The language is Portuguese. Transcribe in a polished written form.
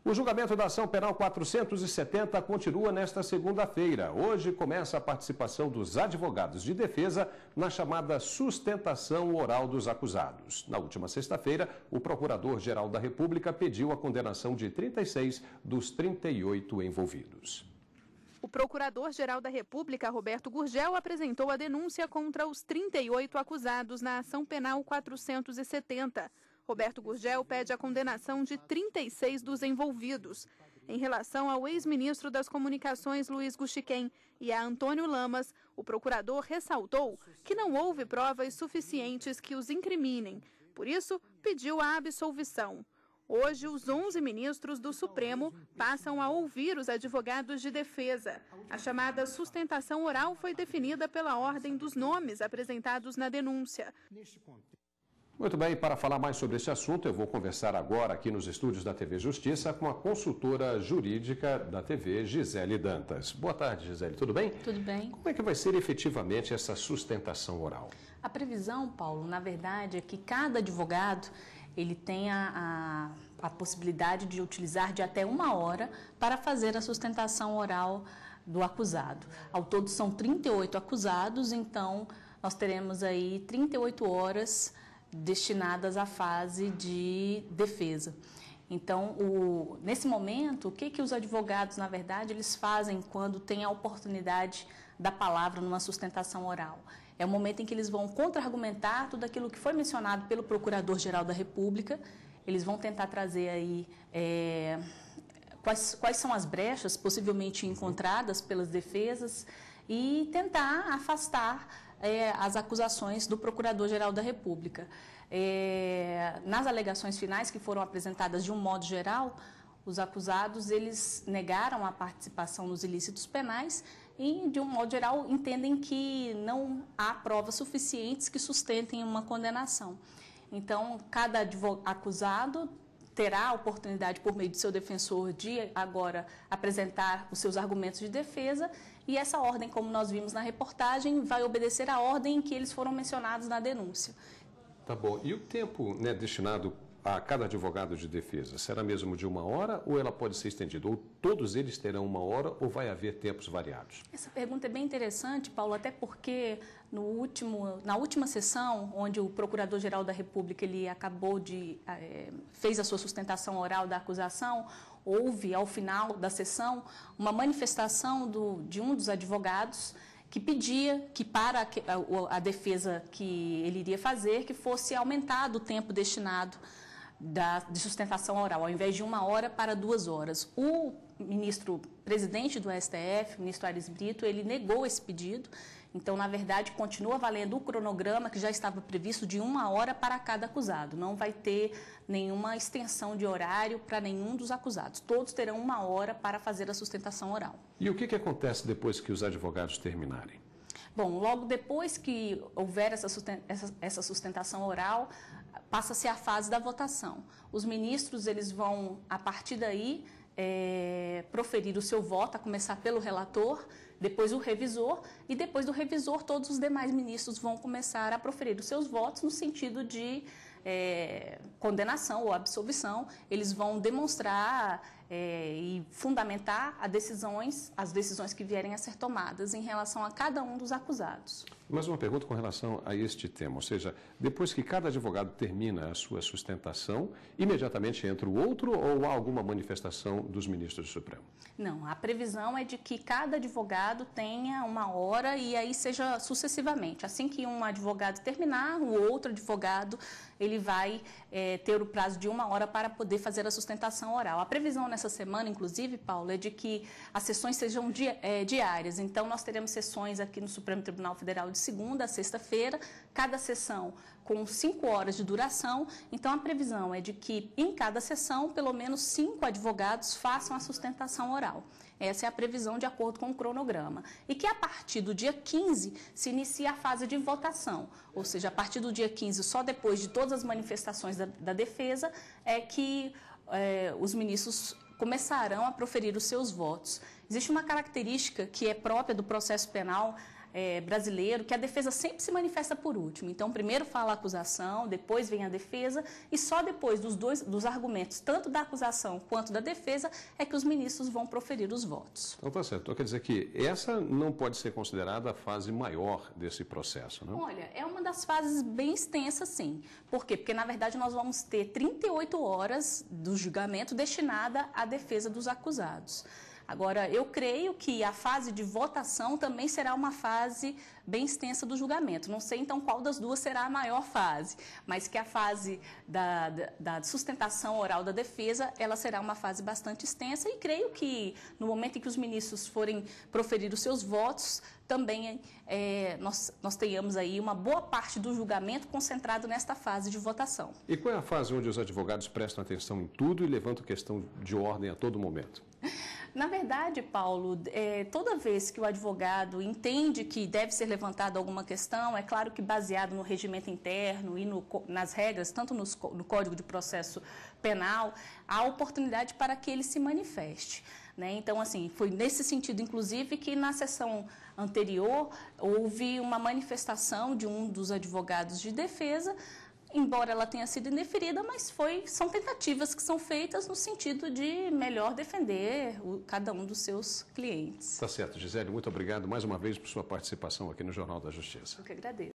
O julgamento da ação penal 470 continua nesta segunda-feira. Hoje começa a participação dos advogados de defesa na chamada sustentação oral dos acusados. Na última sexta-feira, o Procurador-Geral da República pediu a condenação de 36 dos 38 envolvidos. O Procurador-Geral da República, Roberto Gurgel, apresentou a denúncia contra os 38 acusados na ação penal 470. Roberto Gurgel pede a condenação de 36 dos envolvidos. Em relação ao ex-ministro das Comunicações, Luiz Guxiquem, e a Antônio Lamas, o procurador ressaltou que não houve provas suficientes que os incriminem. Por isso, pediu a absolvição. Hoje, os 11 ministros do Supremo passam a ouvir os advogados de defesa. A chamada sustentação oral foi definida pela ordem dos nomes apresentados na denúncia. Muito bem, para falar mais sobre esse assunto, eu vou conversar agora aqui nos estúdios da TV Justiça com a consultora jurídica da TV, Gisele Dantas. Boa tarde, Gisele, tudo bem? Tudo bem. Como é que vai ser efetivamente essa sustentação oral? A previsão, Paulo, na verdade, é que cada advogado ele tem a possibilidade de utilizar de até 1 hora para fazer a sustentação oral do acusado. Ao todo são 38 acusados, então nós teremos aí 38 horas destinadas à fase de defesa. Então, nesse momento, o que os advogados, na verdade, eles fazem quando tem a oportunidade da palavra numa sustentação oral? É o momento em que eles vão contra-argumentar tudo aquilo que foi mencionado pelo Procurador-Geral da República. Eles vão tentar trazer aí quais são as brechas possivelmente encontradas pelas defesas e tentar afastar as acusações do Procurador-Geral da República. Nas alegações finais que foram apresentadas de um modo geral, os acusados eles negaram a participação nos ilícitos penais e, de um modo geral, entendem que não há provas suficientes que sustentem uma condenação. Então, cada acusado terá a oportunidade, por meio de seu defensor, de agora apresentar os seus argumentos de defesa e essa ordem, como nós vimos na reportagem, vai obedecer à ordem em que eles foram mencionados na denúncia. Tá bom. E o tempo destinado a cada advogado de defesa, será mesmo de 1 hora ou ela pode ser estendida? Ou todos eles terão 1 hora ou vai haver tempos variados? Essa pergunta é bem interessante, Paulo, até porque na última sessão, onde o Procurador-Geral da República ele fez a sua sustentação oral da acusação, houve, ao final da sessão, uma manifestação de um dos advogados que pedia que para a defesa que ele iria fazer, que fosse aumentado o tempo destinado de sustentação oral, ao invés de 1 hora para 2 horas. O ministro presidente do STF, o ministro Aires Brito, ele negou esse pedido. Então, na verdade, continua valendo o cronograma que já estava previsto de 1 hora para cada acusado. Não vai ter nenhuma extensão de horário para nenhum dos acusados. Todos terão 1 hora para fazer a sustentação oral. E o que acontece depois que os advogados terminarem? Bom, logo depois que houver essa sustentação oral, passa-se a fase da votação. Os ministros eles vão, a partir daí, proferir o seu voto, a começar pelo relator, depois o revisor, e depois do revisor todos os demais ministros vão começar a proferir os seus votos no sentido de condenação ou absolvição. Eles vão demonstrar e fundamentar as decisões que vierem a ser tomadas em relação a cada um dos acusados. Mais uma pergunta com relação a este tema, ou seja, depois que cada advogado termina a sua sustentação, imediatamente entra o outro ou há alguma manifestação dos ministros do Supremo? Não, a previsão é de que cada advogado tenha 1 hora e aí seja sucessivamente. Assim que um advogado terminar, o outro advogado ele vai ter o prazo de 1 hora para poder fazer a sustentação oral. A previsão nessa semana, inclusive, Paulo, é de que as sessões sejam diárias. Então, nós teremos sessões aqui no Supremo Tribunal Federal de segunda a sexta-feira, cada sessão com 5 horas de duração. Então, a previsão é de que, em cada sessão, pelo menos 5 advogados façam a sustentação oral. Essa é a previsão de acordo com o cronograma. E que a partir do dia 15 se inicia a fase de votação. Ou seja, a partir do dia 15, só depois de todas as manifestações da defesa, é que os ministros começarão a proferir os seus votos. Existe uma característica que é própria do processo penal brasileiro que a defesa sempre se manifesta por último. Então, primeiro fala a acusação, depois vem a defesa e só depois dos argumentos, tanto da acusação quanto da defesa, é que os ministros vão proferir os votos. Então tá certo. Então quer dizer que essa não pode ser considerada a fase maior desse processo, não? Olha, é uma das fases bem extensas, sim. Por quê? Porque, na verdade, nós vamos ter 38 horas do julgamento destinada à defesa dos acusados. Agora, eu creio que a fase de votação também será uma fase bem extensa do julgamento. Não sei, então, qual das duas será a maior fase, mas que a fase da sustentação oral da defesa, ela será uma fase bastante extensa e creio que, no momento em que os ministros forem proferir os seus votos, também nós tenhamos aí uma boa parte do julgamento concentrado nesta fase de votação. E qual é a fase onde os advogados prestam atenção em tudo e levantam questão de ordem a todo momento? Na verdade, Paulo, toda vez que o advogado entende que deve ser levantada alguma questão, é claro que baseado no regimento interno e nas regras, tanto no Código de Processo Penal, há oportunidade para que ele se manifeste. Né? Então, assim, foi nesse sentido, inclusive, que na sessão anterior houve uma manifestação de um dos advogados de defesa, embora ela tenha sido indeferida, mas são tentativas que são feitas no sentido de melhor defender cada um dos seus clientes. Tá certo, Gisele, muito obrigado mais uma vez por sua participação aqui no Jornal da Justiça. Eu que agradeço.